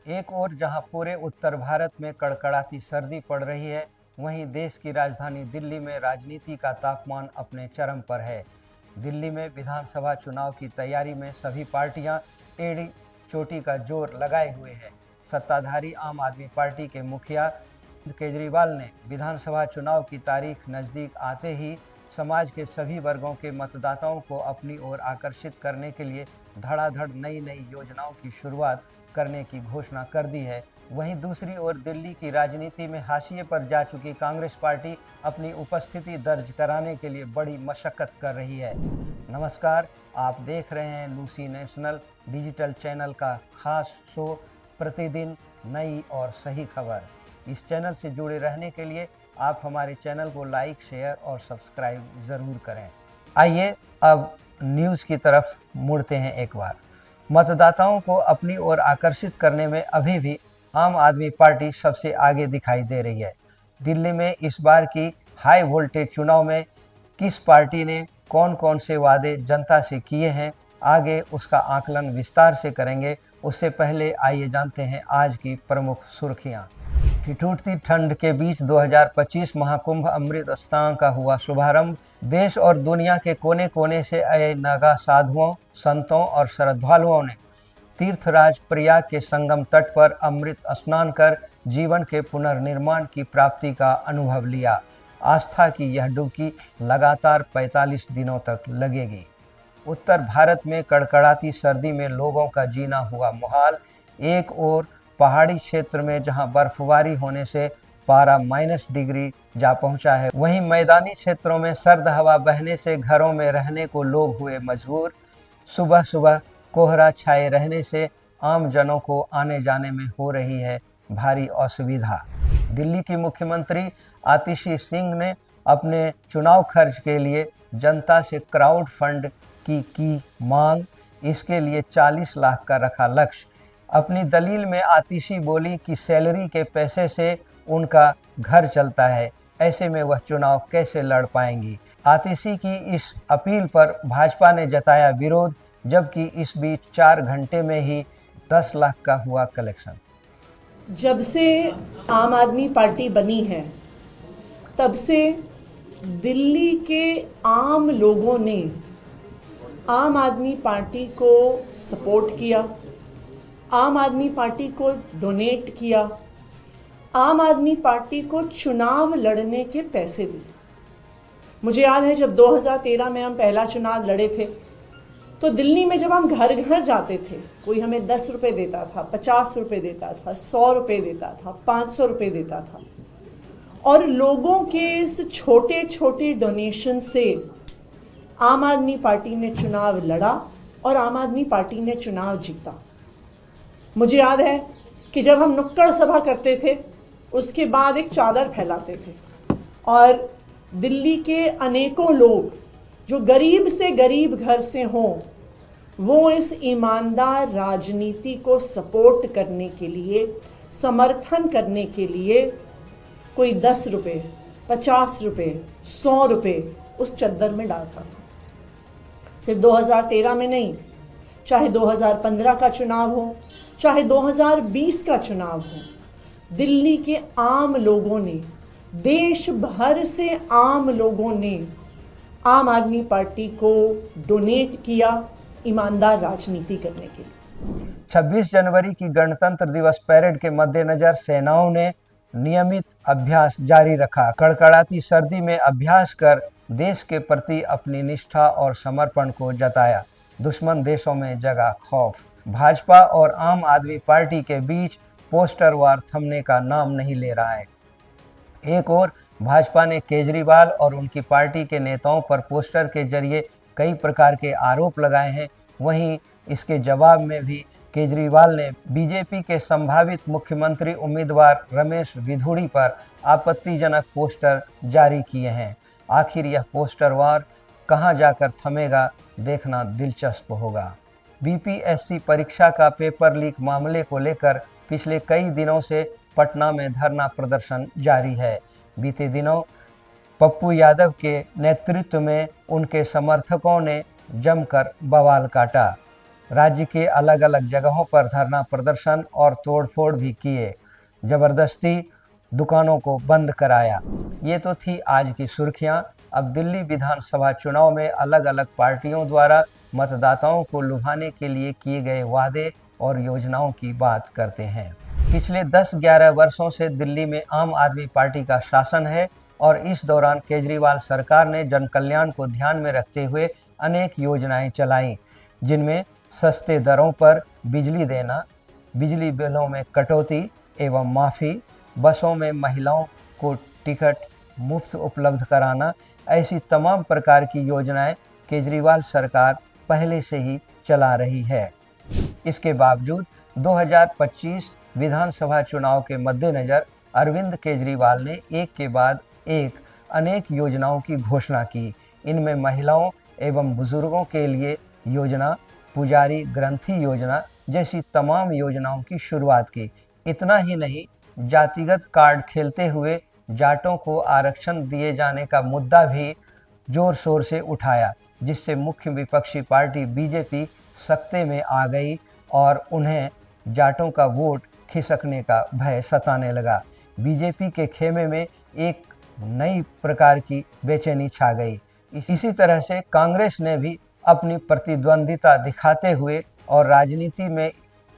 एक ओर जहां पूरे उत्तर भारत में कड़कड़ाती सर्दी पड़ रही है, वहीं देश की राजधानी दिल्ली में राजनीति का तापमान अपने चरम पर है। दिल्ली में विधानसभा चुनाव की तैयारी में सभी पार्टियां टेढ़ी चोटी का जोर लगाए हुए हैं। सत्ताधारी आम आदमी पार्टी के मुखिया केजरीवाल ने विधानसभा चुनाव की तारीख नज़दीक आते ही समाज के सभी वर्गों के मतदाताओं को अपनी ओर आकर्षित करने के लिए धड़ाधड़ नई नई योजनाओं की शुरुआत करने की घोषणा कर दी है। वहीं दूसरी ओर दिल्ली की राजनीति में हाशिए पर जा चुकी कांग्रेस पार्टी अपनी उपस्थिति दर्ज कराने के लिए बड़ी मशक्कत कर रही है। नमस्कार, आप देख रहे हैं लूसी नेशनल डिजिटल चैनल का खास शो प्रतिदिन नई और सही खबर। इस चैनल से जुड़े रहने के लिए आप हमारे चैनल को लाइक, शेयर और सब्सक्राइब ज़रूर करें। आइए अब न्यूज़ की तरफ मुड़ते हैं एक बार। मतदाताओं को अपनी ओर आकर्षित करने में अभी भी आम आदमी पार्टी सबसे आगे दिखाई दे रही है। दिल्ली में इस बार की हाई वोल्टेज चुनाव में किस पार्टी ने कौन कौन से वादे जनता से किए हैं, आगे उसका आकलन विस्तार से करेंगे। उससे पहले आइए जानते हैं आज की प्रमुख सुर्खियां। ठिठुरती ठंड के बीच 2025 महाकुंभ अमृत स्नान का हुआ शुभारंभ। देश और दुनिया के कोने कोने से आए नागा साधुओं, संतों और श्रद्धालुओं ने तीर्थराज प्रयाग के संगम तट पर अमृत स्नान कर जीवन के पुनर्निर्माण की प्राप्ति का अनुभव लिया। आस्था की यह डुबकी लगातार 45 दिनों तक लगेगी। उत्तर भारत में कड़कड़ाती सर्दी में लोगों का जीना हुआ मुहाल। एक ओर पहाड़ी क्षेत्र में जहां बर्फबारी होने से पारा -डिग्री जा पहुंचा है, वहीं मैदानी क्षेत्रों में सर्द हवा बहने से घरों में रहने को लोग हुए मजबूर। सुबह सुबह कोहरा छाए रहने से आम जनों को आने जाने में हो रही है भारी असुविधा। दिल्ली की मुख्यमंत्री आतिशी सिंह ने अपने चुनाव खर्च के लिए जनता से क्राउड फंड की मांग। इसके लिए 40 लाख का रखा लक्ष्य। अपनी दलील में आतिशी बोली कि सैलरी के पैसे से उनका घर चलता है, ऐसे में वह चुनाव कैसे लड़ पाएंगी। आतिशी की इस अपील पर भाजपा ने जताया विरोध, जबकि इस बीच 4 घंटे में ही 10 लाख का हुआ कलेक्शन। जब से आम आदमी पार्टी बनी है, तब से दिल्ली के आम लोगों ने आम आदमी पार्टी को सपोर्ट किया, आम आदमी पार्टी को डोनेट किया, आम आदमी पार्टी को चुनाव लड़ने के पैसे दिए। मुझे याद है जब 2013 में हम पहला चुनाव लड़े थे, तो दिल्ली में जब हम घर घर जाते थे, कोई हमें 10 रुपये देता था, 50 रुपये देता था, 100 रुपये देता था, 500 रुपये देता था, और लोगों के इस छोटे छोटे डोनेशन से आम आदमी पार्टी ने चुनाव लड़ा और आम आदमी पार्टी ने चुनाव जीता। मुझे याद है कि जब हम नुक्कड़ सभा करते थे, उसके बाद एक चादर फैलाते थे और दिल्ली के अनेकों लोग जो गरीब से गरीब घर से हों, वो इस ईमानदार राजनीति को सपोर्ट करने के लिए, समर्थन करने के लिए कोई 10 रुपये, 50 रुपये, 100 रुपये उस चद्दर में डालता था। सिर्फ 2013 में नहीं, चाहे 2015 का चुनाव हो, चाहे 2020 का चुनाव हो, दिल्ली के आम लोगों ने, देश भर से आम लोगों ने आम आदमी पार्टी को डोनेट किया ईमानदार राजनीति करने के लिए। 26 जनवरी की गणतंत्र दिवस परेड के मद्देनजर सेनाओं ने नियमित अभ्यास जारी रखा। कड़कड़ाती सर्दी में अभ्यास कर देश के प्रति अपनी निष्ठा और समर्पण को जताया। दुश्मन देशों में जगा खौफ। भाजपा और आम आदमी पार्टी के बीच पोस्टर वार थमने का नाम नहीं ले रहा है। एक ओर भाजपा ने केजरीवाल और उनकी पार्टी के नेताओं पर पोस्टर के जरिए कई प्रकार के आरोप लगाए हैं, वहीं इसके जवाब में भी केजरीवाल ने बीजेपी के संभावित मुख्यमंत्री उम्मीदवार रमेश बिधूड़ी पर आपत्तिजनक पोस्टर जारी किए हैं। आखिर यह पोस्टर वार कहां जाकर थमेगा, देखना दिलचस्प होगा। बीपीएससी परीक्षा का पेपर लीक मामले को लेकर पिछले कई दिनों से पटना में धरना प्रदर्शन जारी है। बीते दिनों पप्पू यादव के नेतृत्व में उनके समर्थकों ने जमकर बवाल काटा। राज्य के अलग अलग जगहों पर धरना प्रदर्शन और तोड़फोड़ भी किए, जबरदस्ती दुकानों को बंद कराया। ये तो थी आज की सुर्खियां। अब दिल्ली विधानसभा चुनाव में अलग अलग पार्टियों द्वारा मतदाताओं को लुभाने के लिए किए गए वादे और योजनाओं की बात करते हैं। पिछले 10-11 वर्षों से दिल्ली में आम आदमी पार्टी का शासन है और इस दौरान केजरीवाल सरकार ने जन कल्याण को ध्यान में रखते हुए अनेक योजनाएं चलाईं, जिनमें सस्ते दरों पर बिजली देना, बिजली बिलों में कटौती एवं माफ़ी, बसों में महिलाओं को टिकट मुफ्त उपलब्ध कराना, ऐसी तमाम प्रकार की योजनाएं केजरीवाल सरकार पहले से ही चला रही है। इसके बावजूद 2025 विधानसभा चुनाव के मद्देनज़र अरविंद केजरीवाल ने एक के बाद एक अनेक योजनाओं की घोषणा की। इनमें महिलाओं एवं बुजुर्गों के लिए योजना, पुजारी ग्रंथि योजना जैसी तमाम योजनाओं की शुरुआत की। इतना ही नहीं, जातिगत कार्ड खेलते हुए जाटों को आरक्षण दिए जाने का मुद्दा भी जोर शोर से उठाया, जिससे मुख्य विपक्षी पार्टी बीजेपी सत्ते में आ गई और उन्हें जाटों का वोट खिसकने का भय सताने लगा। बीजेपी के खेमे में एक नई प्रकार की बेचैनी छा गई। इसी तरह से कांग्रेस ने भी अपनी प्रतिद्वंदिता दिखाते हुए और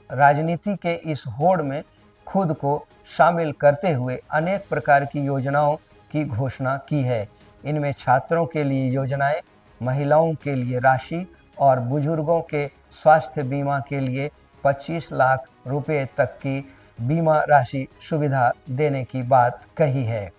राजनीति के इस होड़ में खुद को शामिल करते हुए अनेक प्रकार की योजनाओं की घोषणा की है। इनमें छात्रों के लिए योजनाएं, महिलाओं के लिए राशि और बुजुर्गों के स्वास्थ्य बीमा के लिए 25 लाख रुपए तक की बीमा राशि सुविधा देने की बात कही है।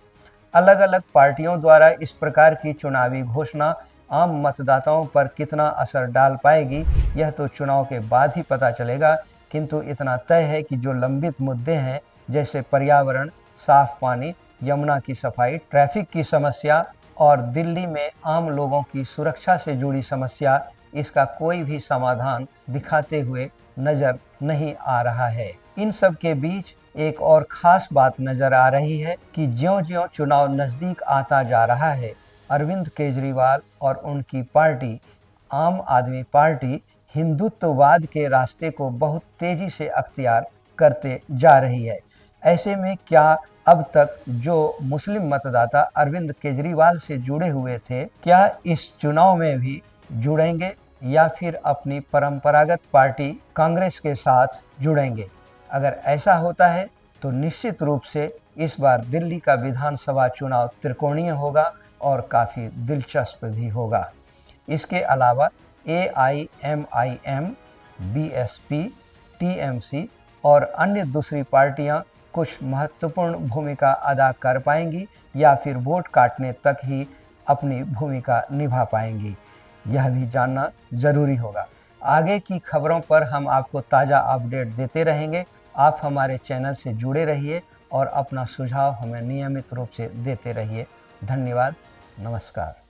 अलग अलग पार्टियों द्वारा इस प्रकार की चुनावी घोषणा आम मतदाताओं पर कितना असर डाल पाएगी, यह तो चुनाव के बाद ही पता चलेगा। किंतु इतना तय है कि जो लंबित मुद्दे हैं, जैसे पर्यावरण, साफ पानी, यमुना की सफाई, ट्रैफिक की समस्या और दिल्ली में आम लोगों की सुरक्षा से जुड़ी समस्या, इसका कोई भी समाधान दिखाते हुए नजर नहीं आ रहा है। इन सब के बीच एक और ख़ास बात नज़र आ रही है कि ज्यों-ज्यों चुनाव नज़दीक आता जा रहा है, अरविंद केजरीवाल और उनकी पार्टी आम आदमी पार्टी हिंदुत्ववाद के रास्ते को बहुत तेज़ी से अख्तियार करते जा रही है। ऐसे में क्या अब तक जो मुस्लिम मतदाता अरविंद केजरीवाल से जुड़े हुए थे, क्या इस चुनाव में भी जुड़ेंगे या फिर अपनी परंपरागत पार्टी कांग्रेस के साथ जुड़ेंगे? अगर ऐसा होता है तो निश्चित रूप से इस बार दिल्ली का विधानसभा चुनाव त्रिकोणीय होगा और काफ़ी दिलचस्प भी होगा। इसके अलावा AIMIM, BSP, TMC और अन्य दूसरी पार्टियां कुछ महत्वपूर्ण भूमिका अदा कर पाएंगी या फिर वोट काटने तक ही अपनी भूमिका निभा पाएंगी, यह भी जानना ज़रूरी होगा। आगे की खबरों पर हम आपको ताज़ा अपडेट देते रहेंगे। आप हमारे चैनल से जुड़े रहिए और अपना सुझाव हमें नियमित रूप से देते रहिए। धन्यवाद, नमस्कार।